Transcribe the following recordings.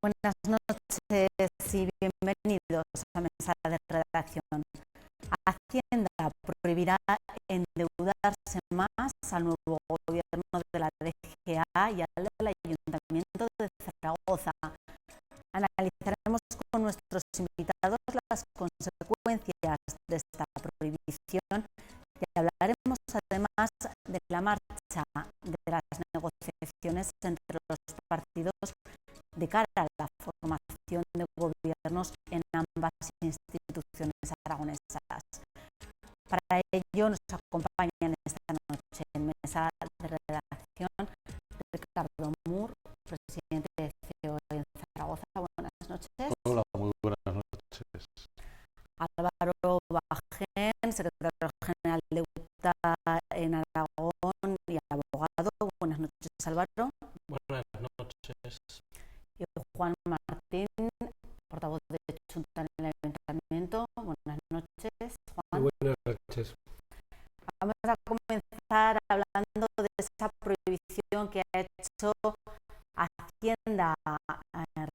Buenas noches y bienvenidos a Mesa de Redacción. Hacienda prohibirá endeudarse más al nuevo gobierno de la DGA y al del Ayuntamiento de Zaragoza. Analizaremos con nuestros invitados las consecuencias de esta prohibición y hablaremos además de la marcha de las negociaciones entre los partidos de cara a la formación de gobiernos en ambas instituciones aragonesas. Para ello nos acompañan esta noche en Mesa de Redacción Ricardo Mur, presidente de CEO en Zaragoza. Buenas noches. Hola, muy buenas noches. Álvaro Bajén, secretario general de UTA en Aragón y abogado. Buenas noches, Álvaro. Buenas noches. Y Juan Martín, portavoz de Junta en el Ayuntamiento. Buenas noches, Juan. Muy buenas noches. Vamos a comenzar hablando de esa prohibición que ha hecho Hacienda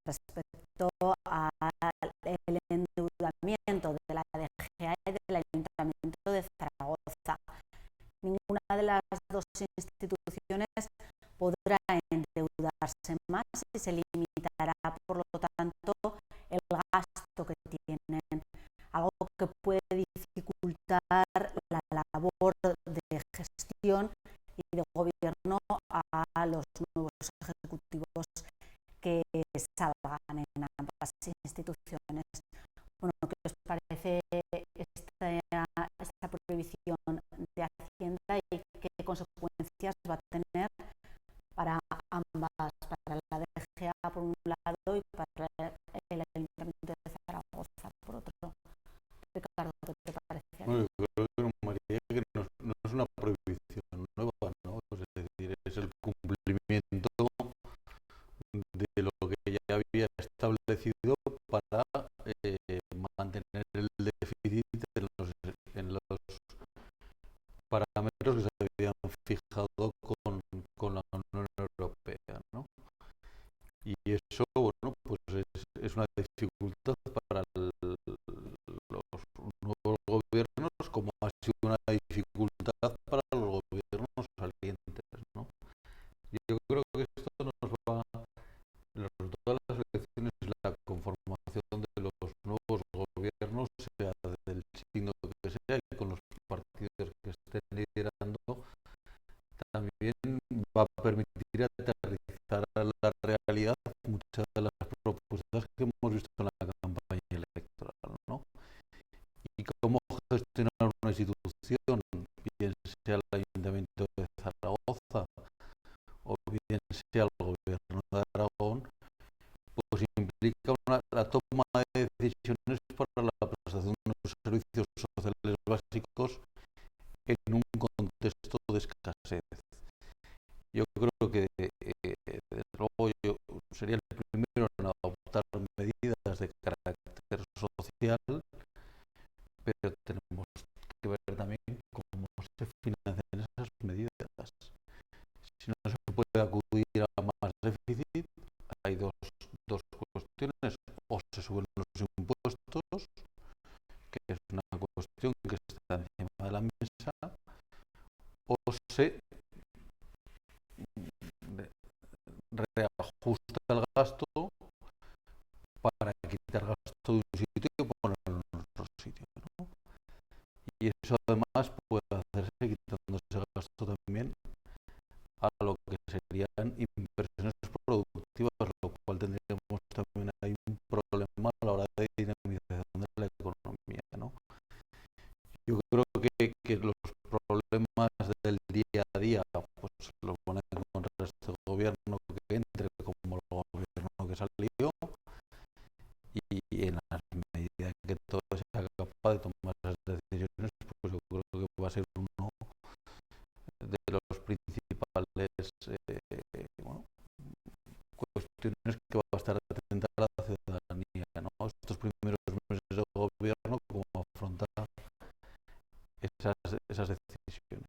respecto al endeudamiento de la DGA y del Ayuntamiento de Zaragoza. Ninguna de las dos instituciones podrá endeudarse más y se limitará, por lo tanto, el gasto que tienen, algo que puede dificultar la labor de gestión y de gobierno a los nuevos ejecutivos que salgan en ambas instituciones. Bueno, ¿qué os parece esta prohibición de Hacienda y qué consecuencias va a tener para ambas, para la DGA por un lado y para el Ayuntamiento de Zaragoza por otro? Ricardo, ¿qué te parece? Bueno, yo creo, María, que no es una prohibición nueva, ¿no? Es decir, es el cumplimiento de lo que ya había establecido para mantener el déficit en los parámetros que se habían fijado con la Unión Europea, ¿no? Y eso, bueno, pues es una dificultad para los nuevos gobiernos, como ha sido una dificultad para los gobiernos salientes, ¿no? Yo creo que esto nos va, el resultado de las elecciones y la conformación de los nuevos gobiernos, sea del signo que sea, y con los partidos que estén liderando, también va a permitir aterrizar a la realidad muchas de las propuestas que hemos visto en la campaña electoral, ¿no? Y cómo gestionar una institución, bien sea el Ayuntamiento de Zaragoza o bien sea el Gobierno de Aragón, pues implica la toma de decisiones para la prestación de unos servicios sociales básicos en un contexto de escasez. Yo creo que, desde luego, yo sería el primero en adoptar medidas de carácter social, pero tenemos que ver también cómo se financian esas medidas. Si no se puede acudir a más déficit, hay dos cuestiones: o se suben los impuestos, que es una cuestión que está encima de la mesa, o se reajusta el gasto para quitar gasto de un sitio y ponerlo en otro sitio, ¿no? Y eso además puede hacerse quitando ese gasto también a lo que serían inversiones productivas, lo cual tendríamos también ahí un problema a la hora de dinamización de la economía, ¿no? Yo creo que los problemas del día a día pues los van a encontrar este gobierno que entre como el gobierno que salió, y en la medida que todo sea capaz de tomar esas decisiones, pues yo creo que va a ser uno de los principales bueno, cuestiones que va a estar atenta a la ciudadanía, ¿no? Estos primeros meses de gobierno, cómo afrontar esas decisiones.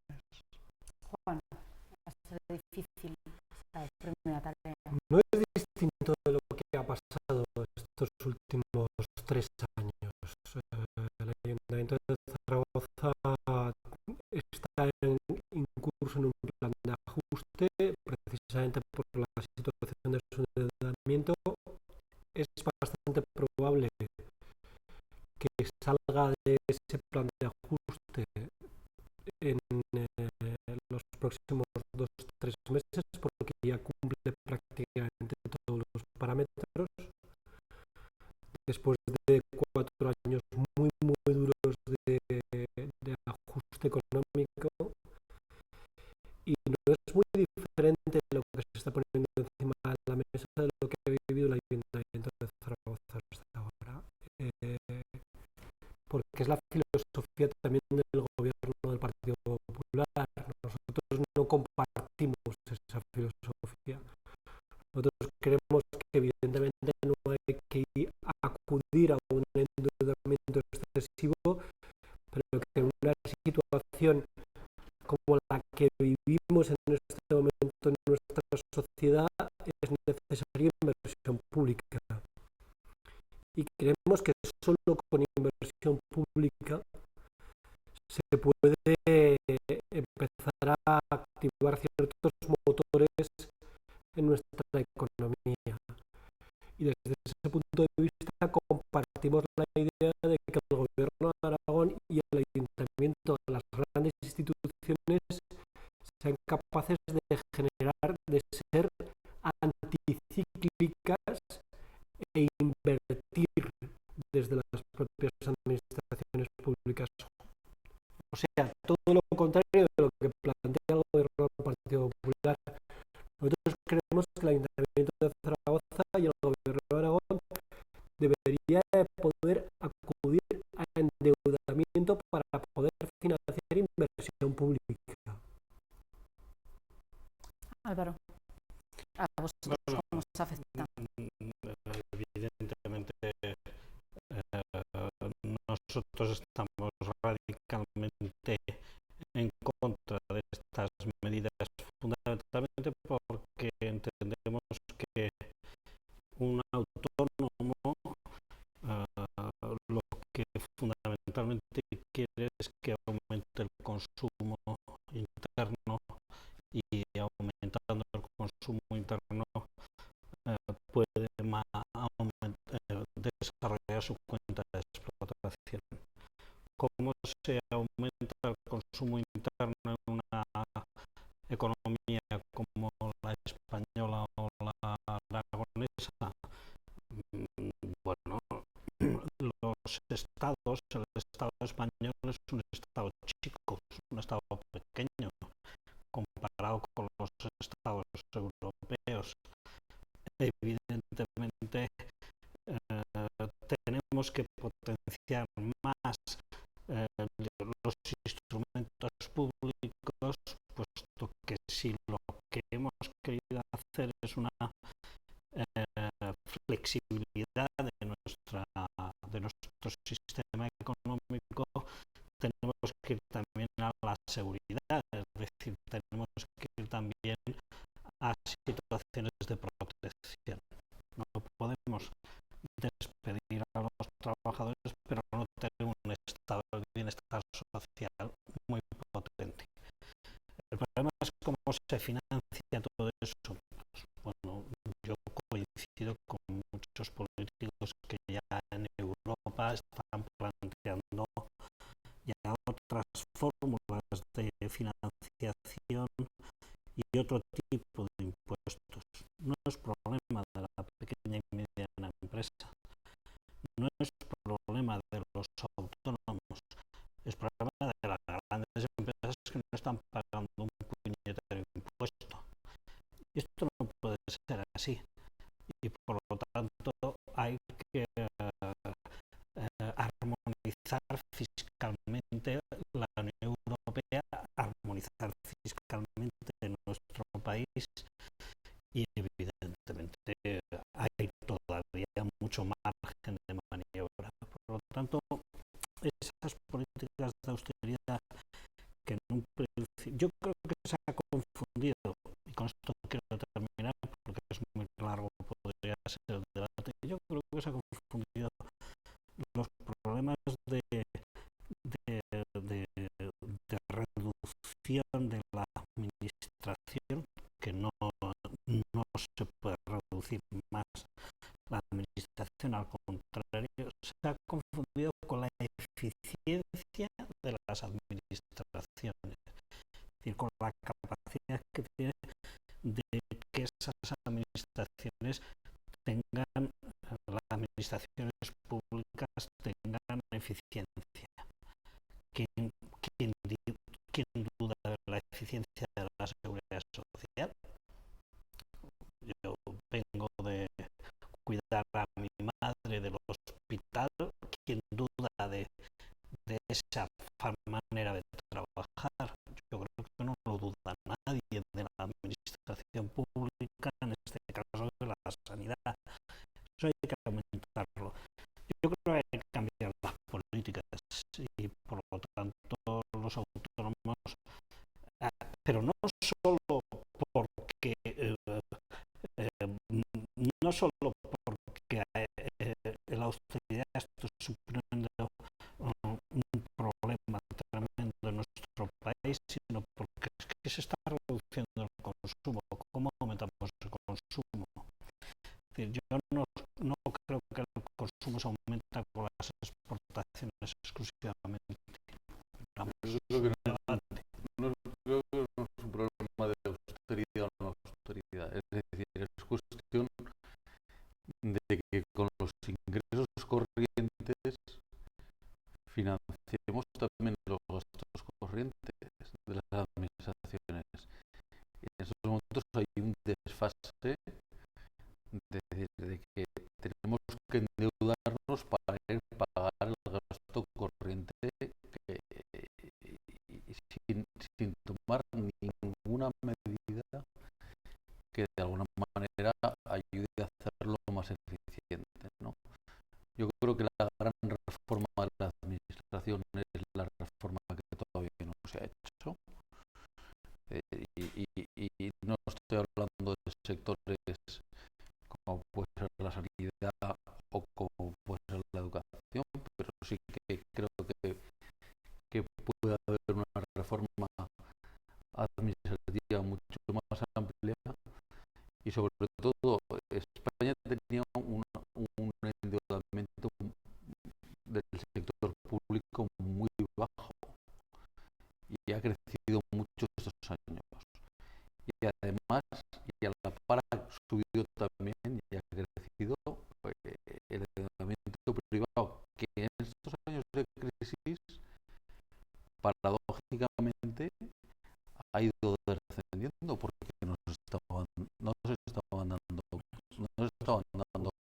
Juan, va a ser difícil esta primera tarea. No es distinto de lo que ha pasado Zaragoza está en curso en un plan de ajuste, precisamente por la situación de su endeudamiento. Es bastante probable que salga de ese plan de ajuste en los próximos 2-3 meses, porque ya cumple prácticamente todos los parámetros. Después de 4 años muy duros de ajuste económico, y no es muy diferente lo que se está poniendo encima de la mesa de lo que ha vivido el Ayuntamiento de Zaragoza hasta ahora, porque es la filosofía también del gobierno del Partido Popular. Nosotros no compartimos esa filosofía. Nosotros creemos que evidentemente no hay que acudir a un endeudamiento excesivo, pero que en una situación como la que vivimos en este momento en nuestra sociedad es necesaria inversión pública. Y creemos que solo con inversión pública se puede empezar a activar ciertos motores en nuestra economía. Y desde ese punto de vista compartimos la idea de que el gobierno de Aragón y el ayuntamiento, las grandes instituciones, sean capaces de generar, de ser anticíclicas e invertir desde las propias administraciones públicas. O sea, todo lo contrario de lo que plantea el gobierno del Partido Popular. Nosotros creemos que el Ayuntamiento de Zaragoza y el gobierno de Aragón debería poder acudir a endeudamiento para poder financiar inversión pública. Álvaro, ¿a vosotros cómo os afecta? Evidentemente, nosotros estamos radicalmente en contra de estas medidas, fundamentalmente porque entendemos que un autónomo lo que fundamentalmente quiere es que aumente el consumo interno, y aumentando el consumo interno puede desarrollar su cuenta de explotación. ¿Cómo se aumenta el consumo interno en una economía como la española o la aragonesa? Bueno, los estados, el Estado español es un Estado chico, es un Estado pequeño comparado con los estados europeos. Evidentemente tenemos que potenciar más los instrumentos públicos, puesto que si lo que hemos querido hacer es una flexibilidad de nuestro sistema económico, tenemos que ir también a la seguridad, es decir, tenemos que ir también a situaciones de protección. No podemos despedir a los trabajadores, pero no tenemos un estado de bienestar social muy potente. El problema es cómo se financia todo eso. Pues, bueno, yo coincido con muchos políticos que ya en Europa están planteando ya otras fórmulas de financiación y otro tipo de impuestos. No es problema de la pequeña y mediana empresa, no es problema de los autónomos, es problema de las grandes empresas que no están pagando un puñetero impuesto. Y esto no puede ser así, y por lo tanto hay que armonizar fiscalmente la Unión Europea, armonizar fiscalmente nuestro país, y evidentemente hay todavía mucho margen de maniobra. Por lo tanto, esas políticas de austeridad que en un principio yo creo que se ha confundido, y con esto quiero terminar porque es muy largo, podría ser el debate, yo creo que se ha confundido los problemas de se puede reducir más la administración, al contrario, se ha confundido con la eficiencia de las administraciones, es decir, con la capacidad que tiene de que esas administraciones tengan, las administraciones públicas tengan eficiencia. ¿Quién duda de la eficiencia de la seguridad social? Yo vengo de cuidar a mi madre del hospital. ¿Quién duda de esa manera de trabajar? Yo creo que no lo duda nadie de la administración pública, en este caso de la sanidad. Eso hay que aumentarlo. Yo creo que hay que cambiar las políticas y por lo tanto los autónomos, pero no solo porque la austeridad está suponiendo un problema tremendo en nuestro país, sino porque es que se está reduciendo el consumo. ¿Cómo aumentamos el consumo? Es decir, yo no creo que el consumo se aumenta con las exportaciones exclusivamente. Yo creo que no es un problema de austeridad o no austeridad. Es decir, es cuestión de que con los ingresos corrientes financiemos también los gastos corrientes de las administraciones. Y en esos momentos hay un desfase de que tenemos que endeudarnos para pagar el gasto corriente sin tomar ninguna medida que de alguna manera ayude a hacerlo más eficiente, ¿no? Yo creo que la gran reforma de la administración es la reforma que todavía no se ha hecho. Y no estoy hablando de sectores como puede ser la sanidad o como puede ser la educación, pero sí que creo que puede haber una reforma administrativa mucho más amplia y sobre todo España tenía un endeudamiento del sector público muy bajo y ha crecido mucho estos años y además y a la par ha subido también y ha crecido el endeudamiento privado, que en estos años de crisis paradójicamente ha ido descendiendo porque no se estaban dando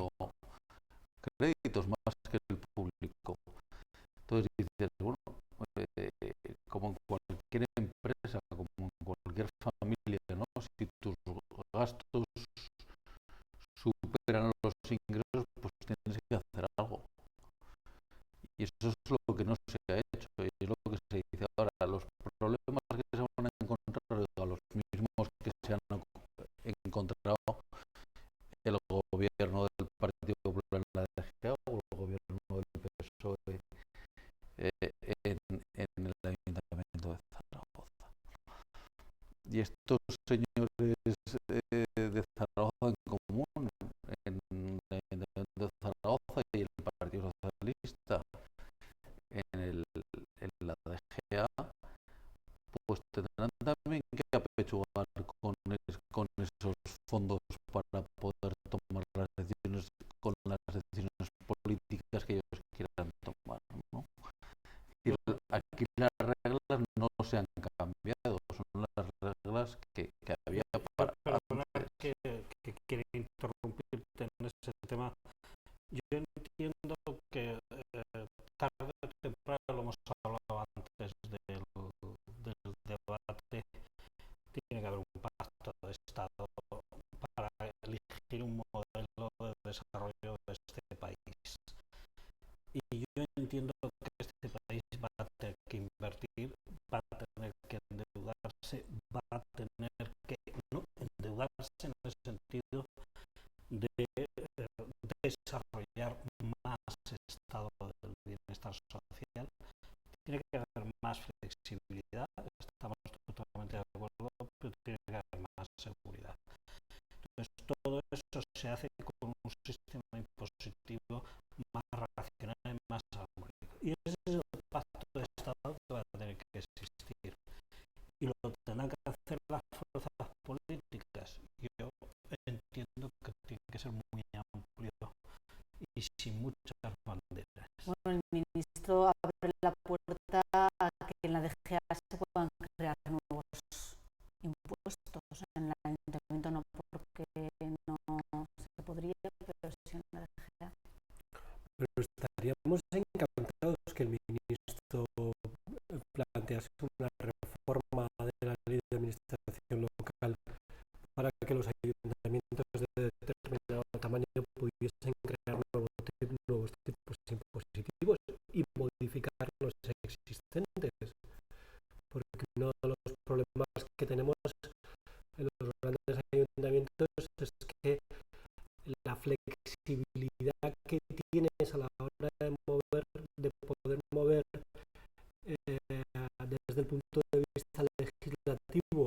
créditos más que el público. Entonces dices, bueno, como en cualquier empresa, como en cualquier familia, ¿no? Si tus gastos superan los ingresos, pues tienes que hacer algo. Y eso es lo que no se ha hecho, y es lo que se dice ahora. Los problemas que se van a encontrar, los mismos que se han encontrado el gobierno del Partido Popular en la DGA o el gobierno del PSOE en el Ayuntamiento de Zaragoza. Y estos señores de Zaragoza en común, en el Ayuntamiento de Zaragoza y el Partido Socialista en la DGA, pues tendrán también que apechugar con esos fondos para poder tomar las decisiones con las decisiones políticas que ellos quieran tomar, ¿no? Y aquí las reglas no se han cambiado, son las reglas que había para antes. Que quiere interrumpirte en ese tema. Yo entiendo que tarde o temprano, lo hemos hablado antes del debate, tiene que haber un pacto de Estado para elegir un modelo de desarrollo de este país. Y yo entiendo que este país va a tener que invertir, va a tener que endeudarse, va a tener que no endeudarse en el sentido de desarrollar más estado del bienestar social. Tiene que haber más flexibilidad, estamos totalmente de acuerdo, pero tiene que haber más seguridad. Entonces, se hace con un sistema impositivo más racional y más armónico. Y ese es el pacto de Estado que va a tener que existir. Y lo tendrán que hacer las fuerzas políticas. Yo entiendo que tiene que ser muy amplio y sin muchas banderas. Bueno, el ministro abre la puerta a que en la DGA se puedan crear nuevos impuestos. En el ayuntamiento no, porque no se podría, pero sí en la DGA. Pero estaríamos encantados que el ministro plantease una reforma de la ley de administración local para que los ayuntamientos de determinado tamaño pudiesen crear nuevos tipos impositivos y modificar los existentes. Porque uno de los problemas que tenemos en los grandes ayuntamientos es que la flexibilidad que tienes a la hora de poder mover desde el punto de vista legislativo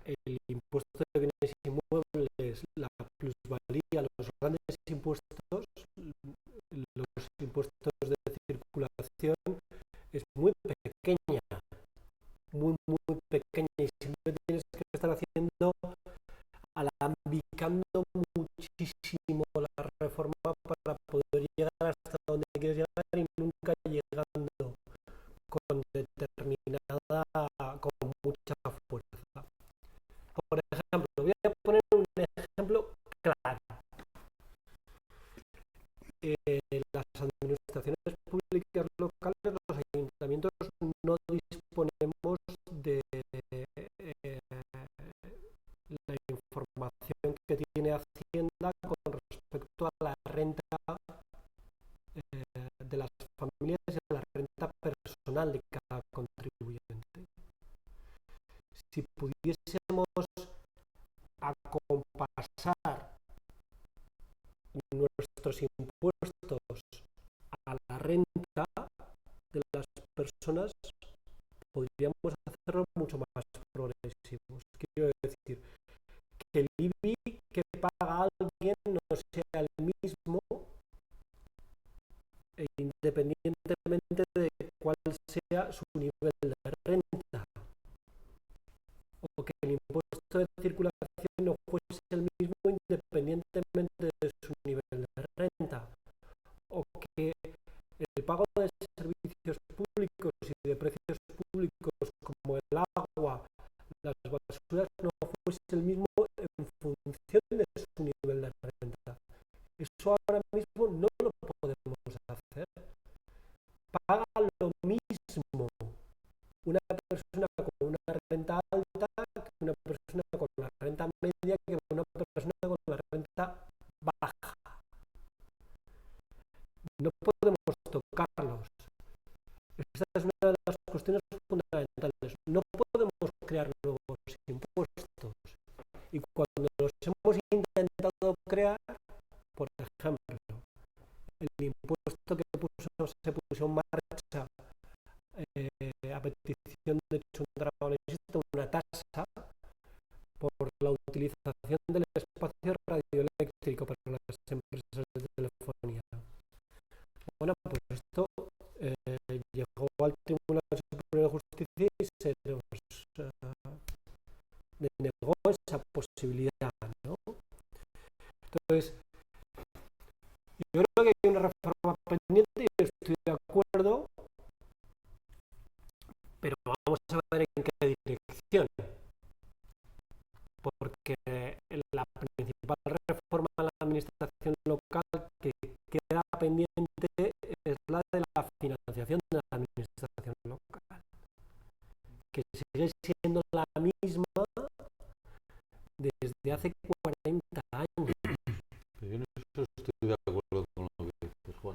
el impuesto de bienes inmuebles, la plusvalía, los grandes impuestos, los impuestos de circulación, es muy pequeña, muy pequeña, y siempre tienes que estar haciendo, alambicando muchísimo la reforma para poder llegar hasta donde quieres llegar y nunca llegando con mucha fuerza. Por ejemplo, voy a poner un ejemplo claro. Las administraciones públicas locales, los ayuntamientos, no disponemos de la información que tiene Hacienda con respecto a la renta de las familias y a la renta personal de cada contribuyente. Si pudiésemos acompasar nuestros impuestos a la renta de las personas, podríamos hacerlo mucho más progresivos. Quiero decir, que el IBI que paga alguien no sea el mismo independientemente de cuál sea su nivel de renta, o que el impuesto de circulación no fuese el mismo independientemente de su nivel de renta, o que el pago de servicios públicos y de precios públicos como el agua, las basuras, no fuese el mismo en función de su nivel de renta. Eso ahora mismo no lo podemos hacer. Paga lo mismo una persona con una renta alta que una persona con la renta media que una persona con la renta baja. No podemos tocarlos. Esta es una de las cuestiones fundamentales. No podemos crear nuevos impuestos. Y cuando los hemos intentado crear, por ejemplo, el impuesto que se puso en marcha a petición de Chundra, existe una tasa por la utilización del espacio radioeléctrico para las empresas de telefonía. Bueno, pues esto llegó al Tribunal Superior de Justicia y se nos denegó esa posibilidad, ¿no? Entonces, yo creo que hay una reforma pendiente y estoy de acuerdo, pero vamos a ver en qué dirección, porque la principal reforma de la administración local que queda pendiente es la de la financiación de la administración local, que sigue siendo la misma desde hace 40 años. Yo en eso estoy de acuerdo con lo que dices, Juan.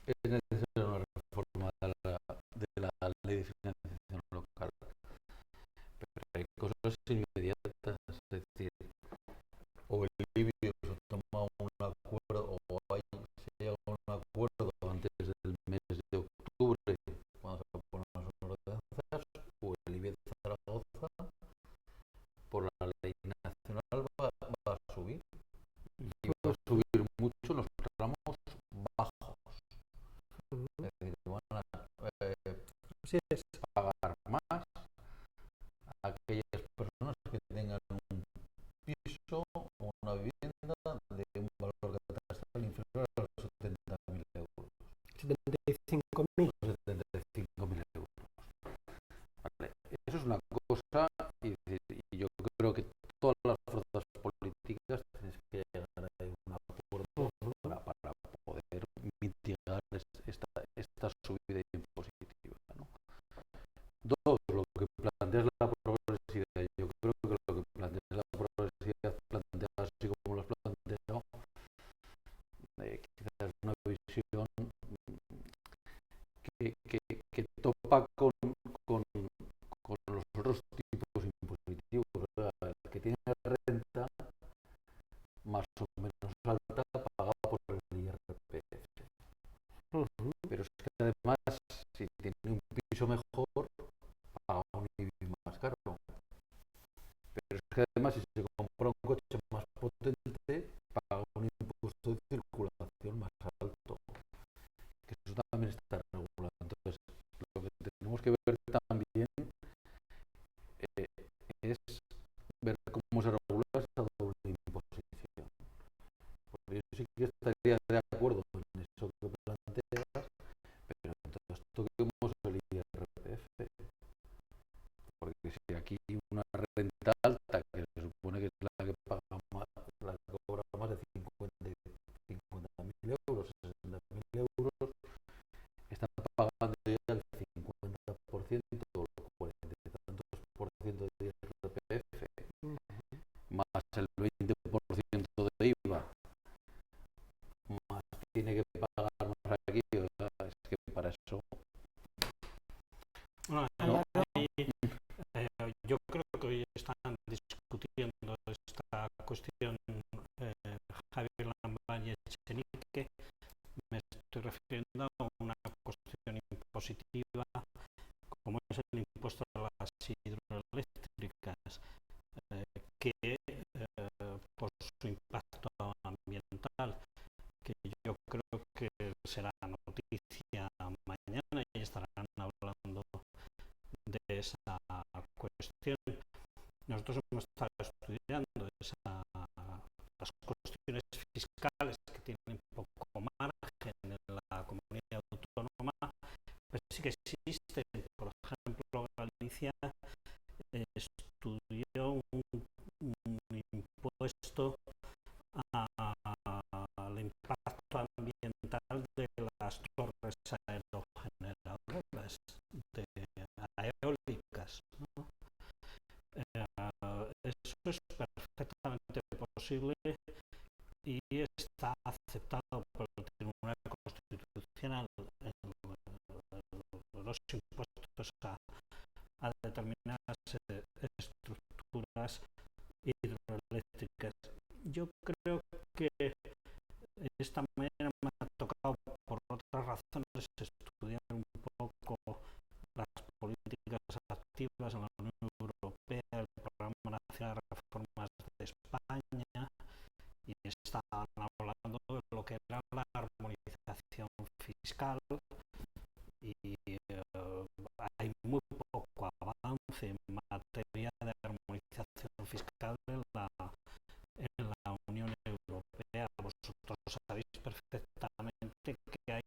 Es necesaria una reforma de la ley de financiación local, pero hay cosas inmediatas, es decir, o el IBI se toma un acuerdo, o se llega a un acuerdo antes del mes de octubre, cuando se ponen las ordenanzas, o el pagar más a aquellas personas que tengan un piso o una vivienda de un valor catastral inferior a los 70.000 euros. 75.000. 75.000 euros. Vale. Eso es una cosa, y yo creo que todas las fuerzas políticas tienes que llegar a un acuerdo para poder mitigar esta subida impositiva, ¿no? Dos, lo que planteas la progresividad. Yo creo que lo que planteas la progresividad, planteada así como lo has planteado, quizás una visión que topa con los otros tipos impositivos. O sea, el que tiene renta más o menos alta paga por el IRPF. Pero es que además, si tiene un piso mejor, paga un IBI más caro. Pero es que además, si se compra un coche más potente, paga un impuesto de circulación más alto. Que eso también está regulado. Entonces, lo que tenemos que ver también es ver cómo se regula esa doble imposición. Porque yo sí que estaría de acuerdo en eso que planteas, pero entonces toquemos el IRPF. Porque si aquí una renta alta, que se supone que es la que paga más, la que cobra más de 50.000 euros, 60.000 euros, están pagando ya el 50% o el 40 y tantos por ciento de IRPF, más el 20% de IVA, más tiene que pagar más aquí. O sea, es que para eso yo creo que hoy están discutiendo esta cuestión Javier Lambán y Echenique. Me estoy refiriendo a una cuestión impositiva como es el impuesto a las hidroeléctricas, que por su impacto ambiental, que yo creo que será noticia mañana y estarán hablando de esa cuestión. Nosotros hemos estado estudiando las cuestiones fiscales que tienen poco margen en la comunidad autónoma, pero sí que existen. Por ejemplo, Galicia estudió un impuesto al impacto ambiental de las torres aerogeneradoras eólicas, ¿no? Eso es perfectamente posible y está aceptado por el Tribunal Constitucional. Los impuestos a determinadas estructuras hidroeléctricas. Yo creo que esta mañana me ha tocado, por otras razones, estudiar un poco las políticas activas en la Unión Europea, el Programa Nacional de Reformas de España, y estaban hablando de lo que era la armonización fiscal, y hay muy poco avance en materia de armonización fiscal en la Unión Europea. Vosotros sabéis perfectamente que hay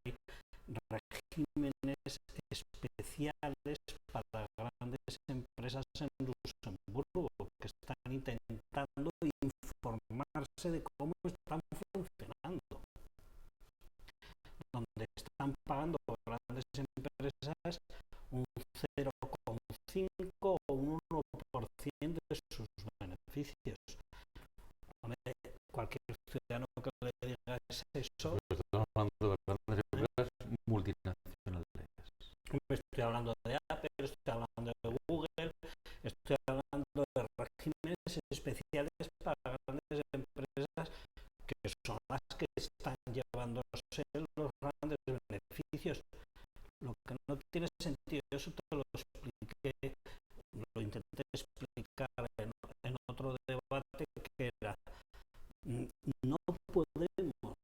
regímenes especiales para grandes empresas en Luxemburgo que están intentando informarse de cómo están funcionando, donde están pagando grandes empresas un 0,5 o un 1% de sus beneficios. Cualquier ciudadano que le diga eso. Estamos hablando de grandes empresas multinacionales. Estoy hablando de Apple, estoy hablando de Google, estoy hablando de regímenes especiales para grandes empresas que son las que están llevándose los grandes beneficios. Lo que no tiene sentido, eso te lo expliqué, lo intenté explicar en otro debate, que era: no podemos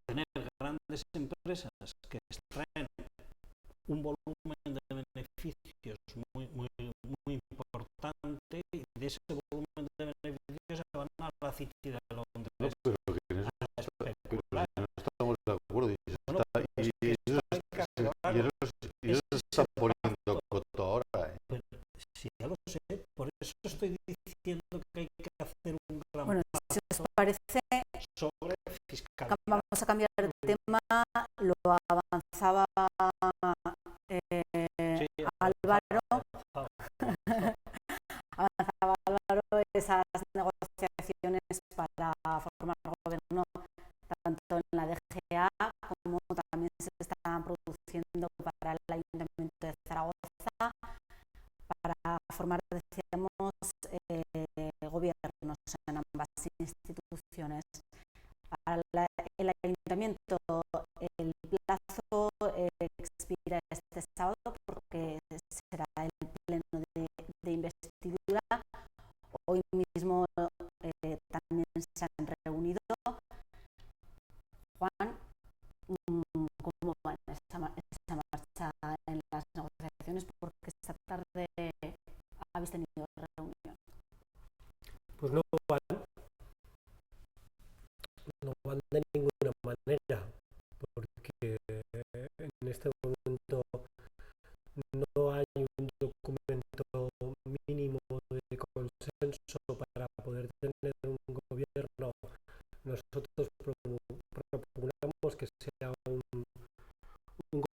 tener grandes empresas que extraen un volumen beneficios muy importante, y de ese volumen de beneficios se van a la City de No, Londres pero que en eso, a especular. no estamos de acuerdo. Bueno, pues que está claro. Y eso se está poniendo coto ahora. Pero si ya lo sé, por eso estoy diciendo que hay que hacer un gran Bueno, si os paso parece, sobre fiscalidad. vamos a cambiar de tema. Lo avanzaba Sí, Álvaro. Avanzaba Álvaro esas negociaciones para formar gobierno tanto en la DGA como también se están produciendo para el Ayuntamiento de Zaragoza para formar, decíamos, gobiernos en ambas instituciones. Para el Ayuntamiento el plazo expira este sábado porque será el pleno de investidura. Hoy mismo también se han reunido. Juan, ¿cómo van esa marcha en las negociaciones? Porque esta tarde habéis tenido reunión. Pues no van de ninguna manera, porque en este momento no hay un documento mínimo de consenso para poder tener un gobierno. Nosotros proponemos que sea un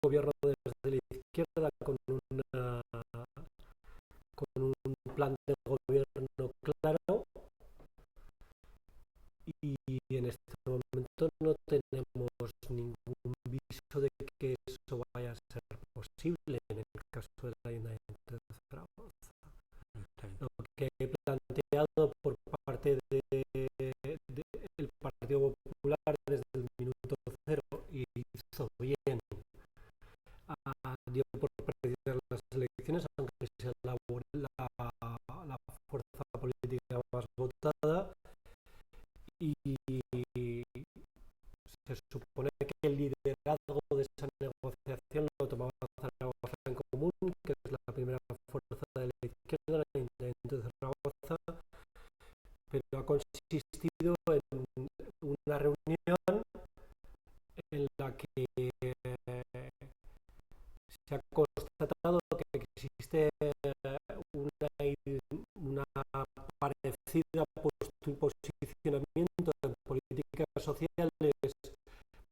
gobierno desde la izquierda con un plan de gobierno claro, y en este momento no tenemos ningún viso de que eso vaya a ser posible en el caso del Ayuntamiento de Zaragoza. Lo que he planteado por parte del Partido Popular desde el minuto cero, y hizo bien, dio por perdidas las elecciones, aunque sea la fuerza política más votada, y se supone que el liderazgo de esa negociación lo tomaba Zaragoza en Común, que es la primera fuerza de la izquierda en el Ayuntamiento de Zaragoza, pero ha consistido en una reunión en la que se ha constatado que existe una parecida posicionamiento en políticas sociales,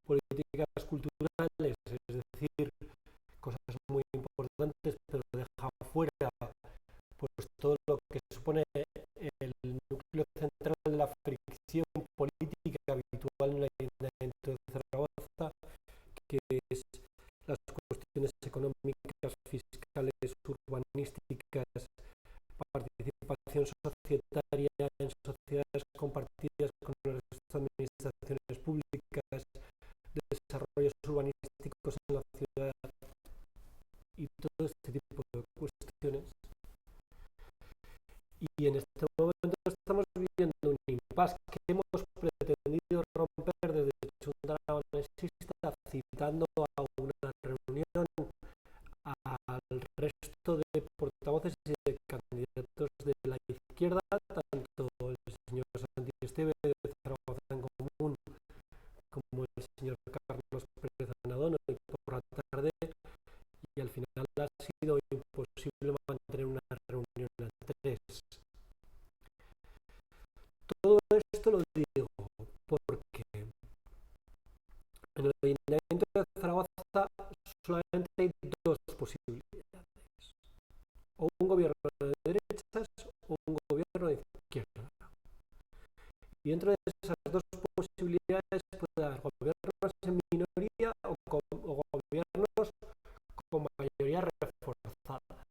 políticas culturales, es decir, cosas muy importantes, pero deja fuera pues todo lo que supone el núcleo central de la fricción política habitual en el Ayuntamiento de Zaragoza, que es las cuestiones económicas, fiscales, urbanísticas, participación societaria en sociedades compartidas con el resto de administraciones públicas, desarrollos urbanísticos en la ciudad y todo este tipo de cuestiones. Y en este momento estamos viviendo un impasse que hemos pretendido romper desde Junta Aragonesista, citando a una reunión al resto de portavoces y de candidatos de la izquierda, tanto el señor Santi Esteve de Zaragoza en Común como el señor Carlos Pérez Anadono, y por la tarde, y al final ha sido imposible mantener una reunión a tres. Todo esto lo digo porque en el Ayuntamiento de Zaragoza solamente hay dos posibilidades: o un gobierno de derechas o un gobierno de izquierda. Y dentro de esas dos posibilidades puede haber gobiernos en minoría o gobiernos con mayoría reforzadas.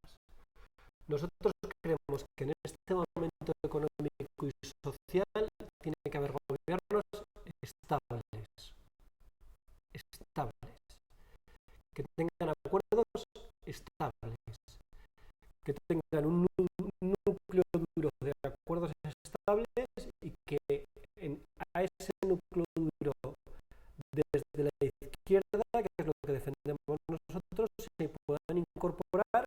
Nosotros creemos que en este momento económico y social tiene que haber gobiernos estables, que tengan acuerdos estables, que tengan un núcleo duro de acuerdos estables, y que a ese núcleo duro desde la izquierda, que es lo que defendemos nosotros, se puedan incorporar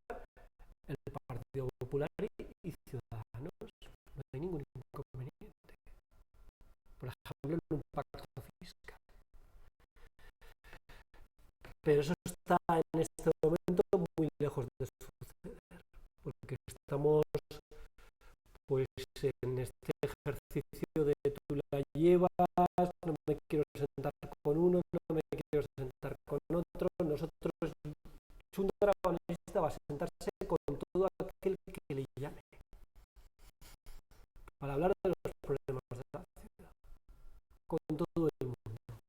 está en este momento muy lejos de suceder, porque estamos pues en este ejercicio de tú la llevas, no me quiero sentar con uno, no me quiero sentar con otro. Nosotros, Chunta Aragonesa va a sentarse con todo aquel que le llame para hablar de los problemas de la ciudad, con todo el mundo,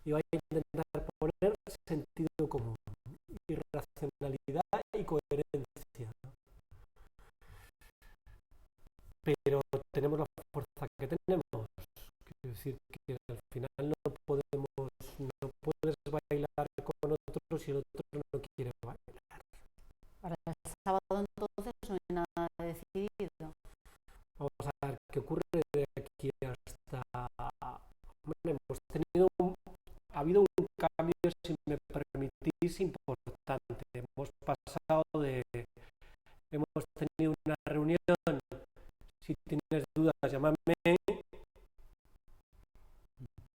y va a intentar poner sentido común y racionalidad y coherencia, pero tenemos la fuerza que tenemos. Quiero decir que al final no puedes bailar con otro si el otro no quiere bailar. Para el sábado entonces no hay nada decidido. Vamos a ver qué ocurre de aquí hasta... Bueno, ha habido un cambio, si me permitís, importante. Hemos tenido una reunión, si tienes dudas, llámame,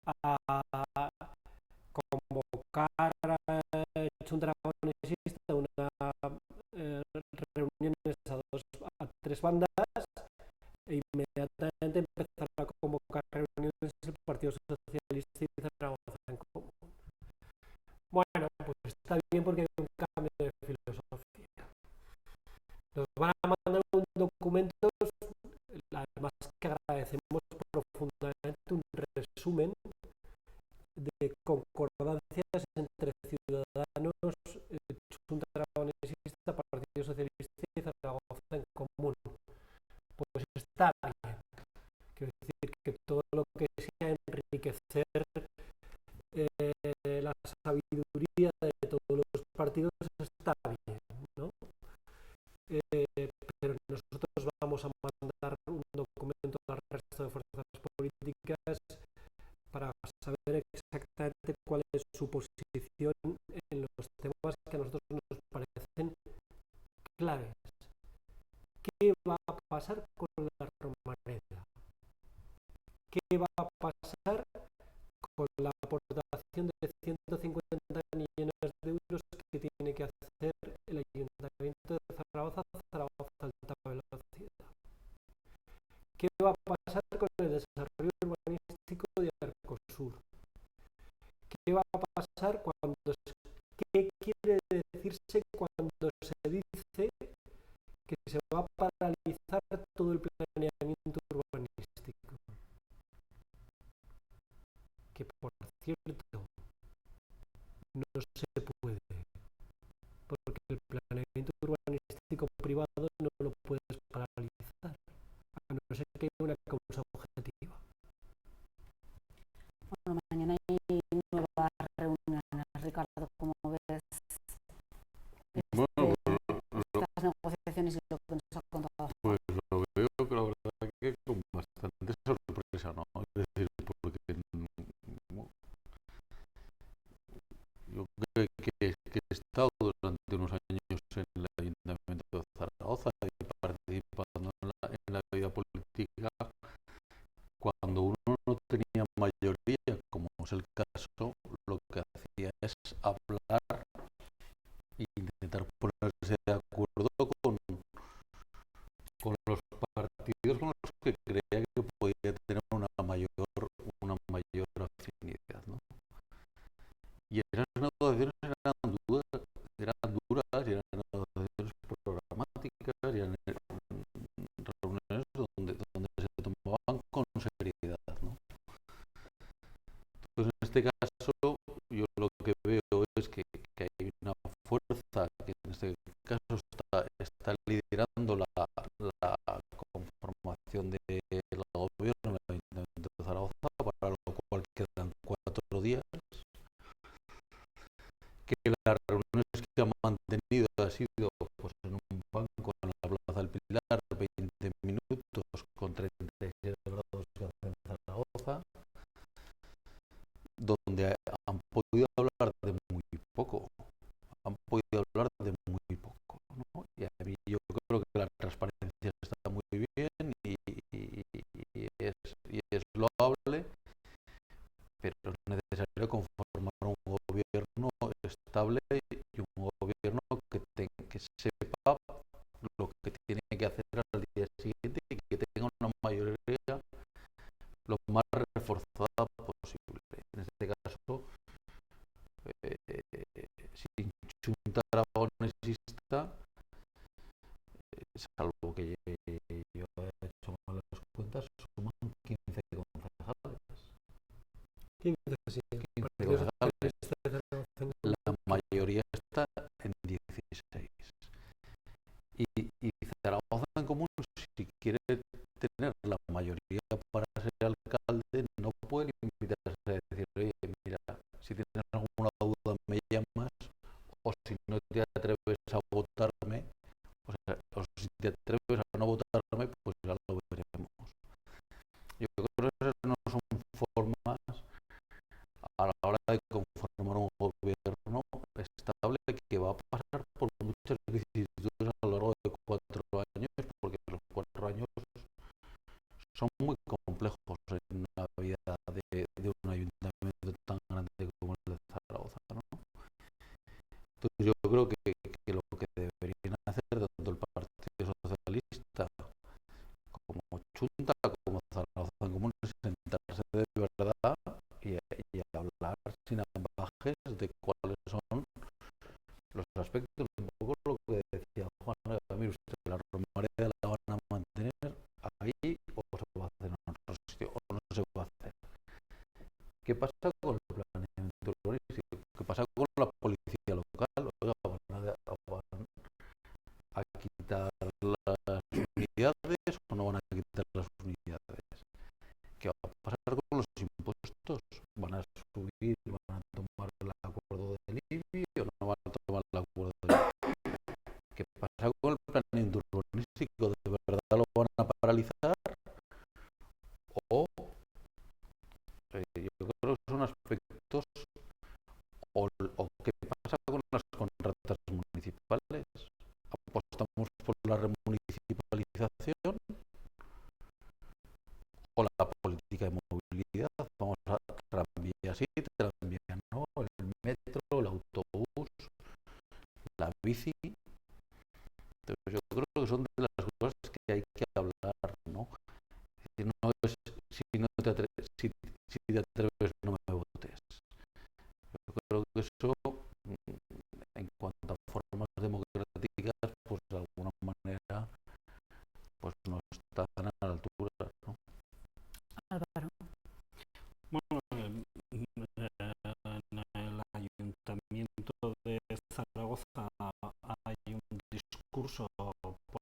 a convocar a Chunta Aragonesa una reuniones a 3 bandas, e inmediatamente empezar a convocar reuniones el Partido Socialista y Zaragoza en común. Bueno, pues está bien porque hay un cambio de filosofía. Nos van a mandar un documento, además que agradecemos profundamente, un resumen de concordancias entre Ciudadanos, Chunta Aragonesista, Partido Socialista y Zaragoza en común. Pues está bien. Quiero decir que todo lo que sea enriquecer la sabiduría de todos los partidos está bien, ¿no? Pero nosotros vamos a mandar un documento al resto de fuerzas políticas para saber exactamente cuál es su posición en los temas que a nosotros nos parecen claves. ¿Qué va a pasar con la Romareda? ¿Qué va a pasar con la aportación de 150 millones de euros que tiene que hacer el Ayuntamiento de Zaragoza, Alta Velocidad? ¿Qué va a pasar con el desarrollo urbanístico de Arcosur? ¿Qué va a pasar qué quiere decirse cuando se dice que se va a paralizar todo el planeamiento urbanístico? Que, por cierto, no se puede, porque el planeamiento urbanístico privado no lo puedes paralizar, a no ser que haya una causa objetiva. Bueno, mañana hay nuevas reuniones, Ricardo, ¿cómo ves Bueno, estas negociaciones y lo que nos ha contado? pues lo veo que la verdad que con bastante sorpresa, ¿no? Es decir, porque yo creo que he estado durante unos años en el Ayuntamiento de Zaragoza y participando en la vida política cuando uno no tenía mayoría, como es el caso, lo que hacía es hablar e intentar ponerse de acuerdo con los partidos con los que creía que podía tener una mayor afinidad, ¿no? Y esas negociaciones eran duras y eran negociaciones programáticas y eran reuniones donde se tomaban con seriedad, ¿no? Entonces, en este caso, yo lo que veo es que hay una fuerza que en este caso está liderando la conformación del gobierno en el Ayuntamiento de Zaragoza, para lo cual quedan 4 días, que las reuniones que han mantenido ha sido pues en un banco en la Plaza del Pilar, 20 minutos con 37 grados que hace en Zaragoza, donde han podido hablar de muy poco, ¿no? Y a mí yo creo que la transparencia está muy bien y es loable, pero es necesario conformar un gobierno estable sepa lo que tiene que hacer al día siguiente y que tenga una mayoría lo más reforzada posible. En este caso, si Junta Aragón exista, salvo que yo haya hecho mal las cuentas, suman 15 concejales. 15, sí. 15 concejales. La mayoría está en 16. Y Zaragoza en Común, si quiere tener la mayoría para ser alcalde, no puede limitarse a decir, oye, mira, si tienes alguna duda me llamas, o si no te atreves a votarme, o si te atreves a no votarme, pues ya lo veremos. Yo creo que esas no son formas a la hora de conformar un gobierno estable que va a pasar por muchas vicisitudes a lo largo de 4 años, porque los 4 años son muy complejos en la vida de un ayuntamiento tan grande como el de Zaragoza, ¿no? Entonces yo creo que lo que deberían hacer tanto el Partido Socialista como Junta como Zaragoza en Común es sentarse de verdad y hablar sin ambajes de cuáles son los aspectos, un poco lo que decía Juan. Mire usted, la romareda la van a mantener ahí o se va a hacer en otro sitio o no se va a hacer. ¿Qué pasa con el planeamiento urbanístico? ¿Qué pasa con la policía local? Oiga, van a quitar las unidades o no van a quitar las unidades. ¿Qué va a pasar con los impuestos? ¿Van a subir, van a tomar el acuerdo del IBI o no van a tomar el acuerdo del IBI? ¿Qué pasa con el planeamiento urbanístico? ¿De verdad lo van a paralizar? O yo creo que son aspectos, o qué pasa con las contratas municipales. ¿Apostamos por la remunicipalización o la política de movilidad? Vamos a tranvía sí, tranvía no, el metro, el autobús, la bici. Entonces yo creo que son de las cosas que hay que hablar, ¿no? No es si te atreves no me votes. Yo creo que eso, en cuanto a formas democráticas, pues de alguna manera pues no están a la altura, ¿no? Álvaro. Bueno, en el Ayuntamiento de Zaragoza hay un discurso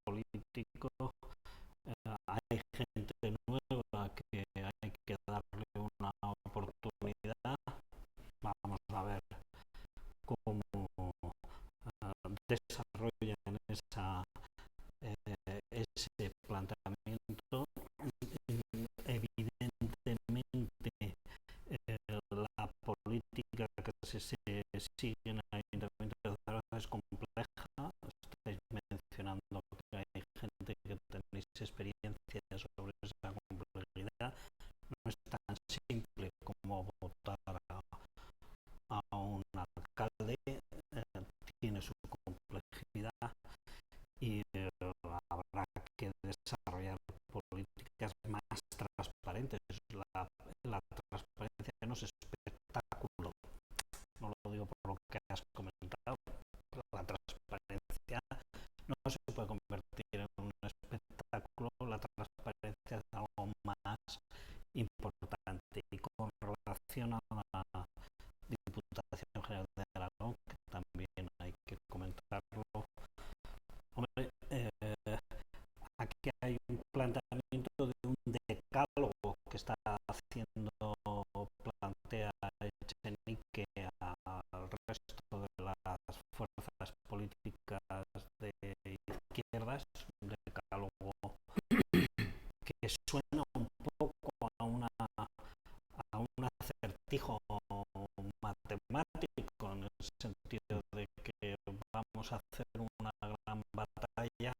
político, hay gente nueva que hay que darle una oportunidad. Vamos a ver cómo desarrollan ese planteamiento. Evidentemente, la política que se sigue en el Ayuntamiento de Zaragoza es compleja. Estáis mencionando que hay gente que tenéis experiencia sobre esa complejidad. No es tan simple como votar a un alcalde, tiene su complejidad y habrá que desarrollar políticas más transparentes. La transparencia no es espectáculo, no lo digo por lo que has comentado, pero la transparencia no se puede convertir en un espectáculo. La transparencia es algo más importante. Y con relación a la Diputación General de Aragón, que también hay que comentarlo, hombre, aquí hay un planteamiento de un decálogo que está plantea Echenique al resto de las fuerzas políticas de izquierdas, un decálogo que suena un poco a un acertijo matemático, en el sentido de que vamos a hacer una gran batalla,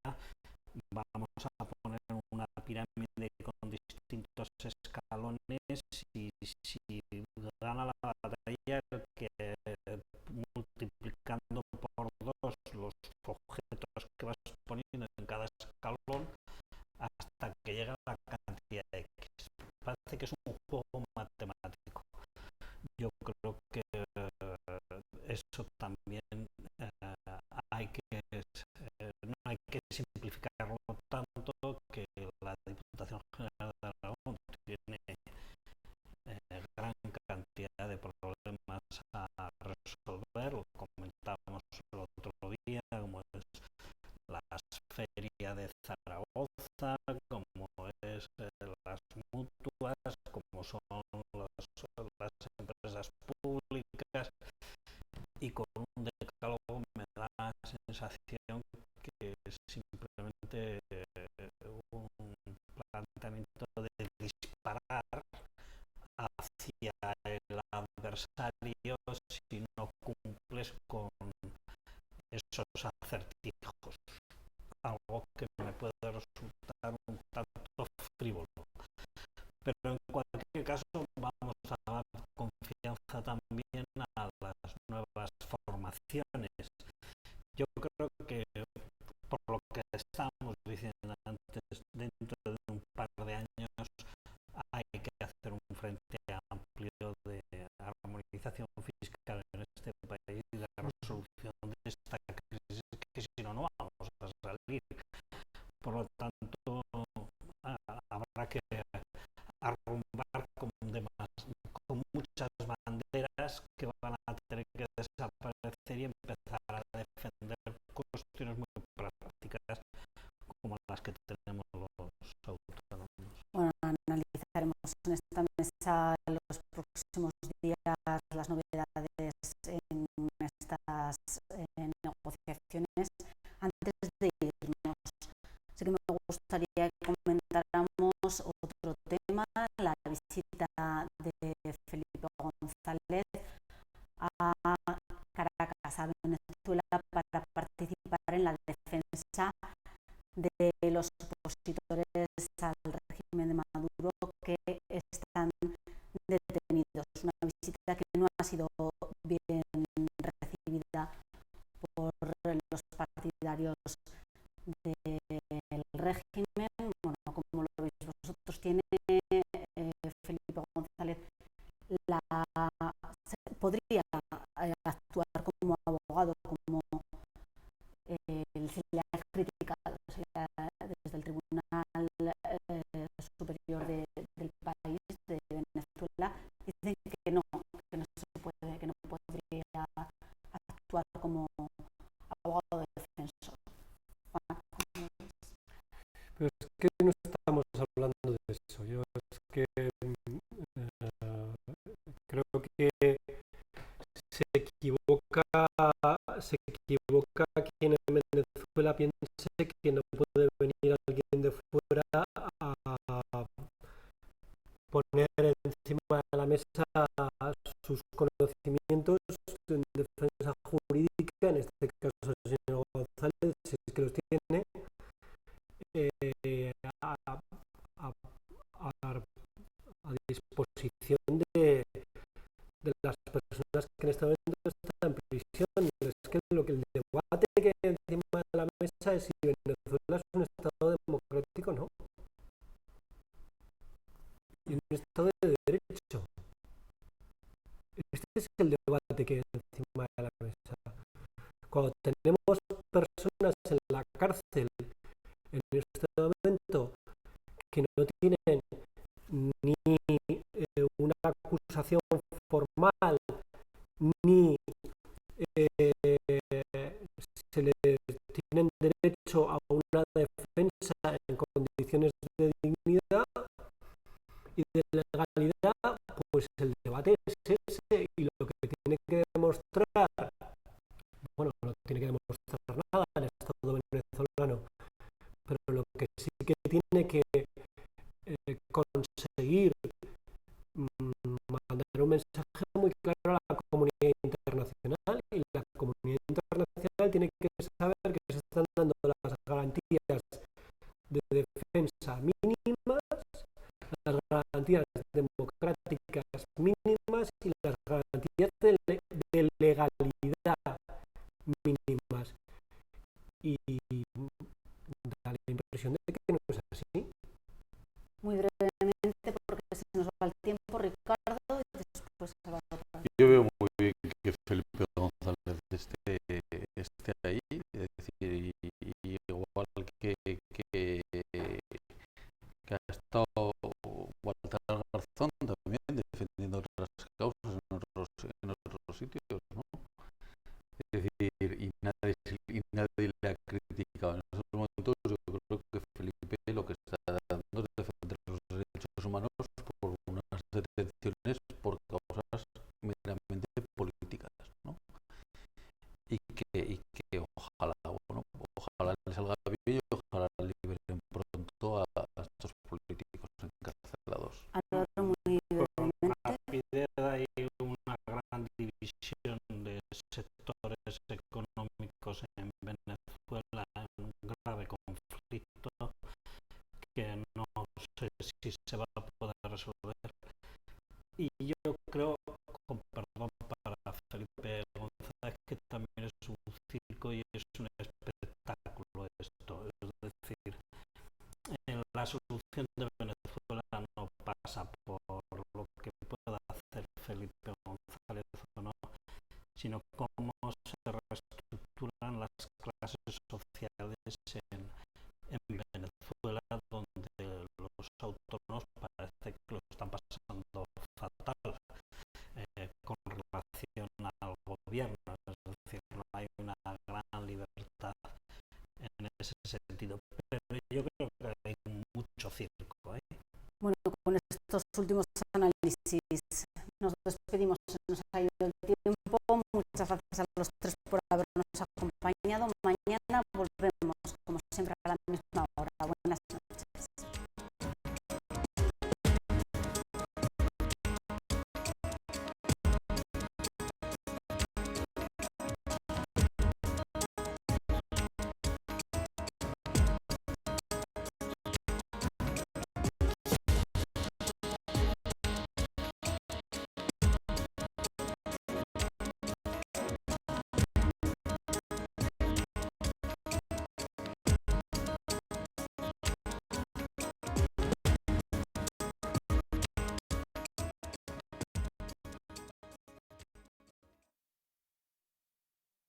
vamos a poner una pirámide con distintos escalones y si gana la batalla el que multiplicando por 2 los objetos sensación que es simplemente un planteamiento de disparar hacia el adversario si no cumples con esos acertijos, algo que me puede resultar un tanto frívolo. Pero en cualquier caso vamos a dar confianza también a las nuevas formaciones. Yo creo que, por lo que estábamos diciendo antes, dentro de un par de años hay que hacer un frente amplio de armonización fiscal en este país y de resolución de esta crisis, que si no, no vamos a salir. Por lo tanto, habrá que arrumbar con muchas banderas que van a tener que desaparecer y empezar a defender cuestiones muy prácticas como las que tenemos los autónomos. Bueno, analizaremos en esta mesa los próximos días las novedades en estas negociaciones. Antes de irnos, sí que me gustaría que comentáramos otro tema, la visita de Felipe González a Caracas, a Venezuela, para participar en la defensa de los opositores al régimen de Maduro que están detenidos. Una visita que no ha sido bien recibida por los partidarios del régimen. Bueno, como lo veis vosotros, tiene Felipe González podría actuar como abogado, como se le ha criticado desde el Tribunal Superior del país, de Venezuela. Dicen que no se puede, que no podría actuar como abogado defensor. Pero es que no estamos hablando de eso. Yo es que creo que se equivoca quien en Venezuela piense que no puede venir alguien de fuera a poner encima de la mesa sus conocimientos en defensa jurídica, en este caso el señor González, si es que los tiene, a disposición de las personas que en este momento están en prisión. Es que el debate que hay encima de la mesa es si Venezuela es un Estado democrático o no. Y un Estado de derecho. Este es el debate que hay encima de la mesa. Cuando tenemos personas en la cárcel en este momento que no tienen ni una acusación formal, ni se les tienen derecho a una defensa en condiciones de dignidad y de legalidad, pues el debate es ese, y lo que tiene que demostrar, bueno, no tiene que demostrar nada el Estado venezolano, pero lo que sí que tiene que conseguir mandar un mensaje muy claro a la comunidad internacional, y la comunidad internacional tiene que saber que se están dando las garantías de defensa mínimas, las garantías democráticas mínimas y las garantías de legalidad mínimas, y da la impresión de que no es así. Muy brevemente, porque se nos va el tiempo, Ricardo, y después se va a otra. Yo veo muy bien que Felipe González esté ahí, es decir, y igual que ha estado Baltar Garzón también defendiendo otras causas en otros sitios, ¿no? Es decir, y nadie le ha criticado. En esos momentos yo creo que Felipe lo que está dando es defender los derechos humanos por unas detenciones por causas meramente políticas, ¿no? Y que ojalá si se va a poder resolver. Y yo creo, con perdón para Felipe González, que también es un circo y es un espectáculo esto. Es decir, la solución de Venezuela no pasa por lo que pueda hacer Felipe González o no, sino cómo se reestructuran las clases sociales en Venezuela, donde los autónomos parece que lo están pasando fatal con relación al gobierno. Es decir, no hay una gran libertad en ese sentido. Pero yo creo que hay mucho circo. Bueno, con estos últimos análisis nos despedimos, se nos ha ido el tiempo. Muchas gracias a los tres por habernos acompañado.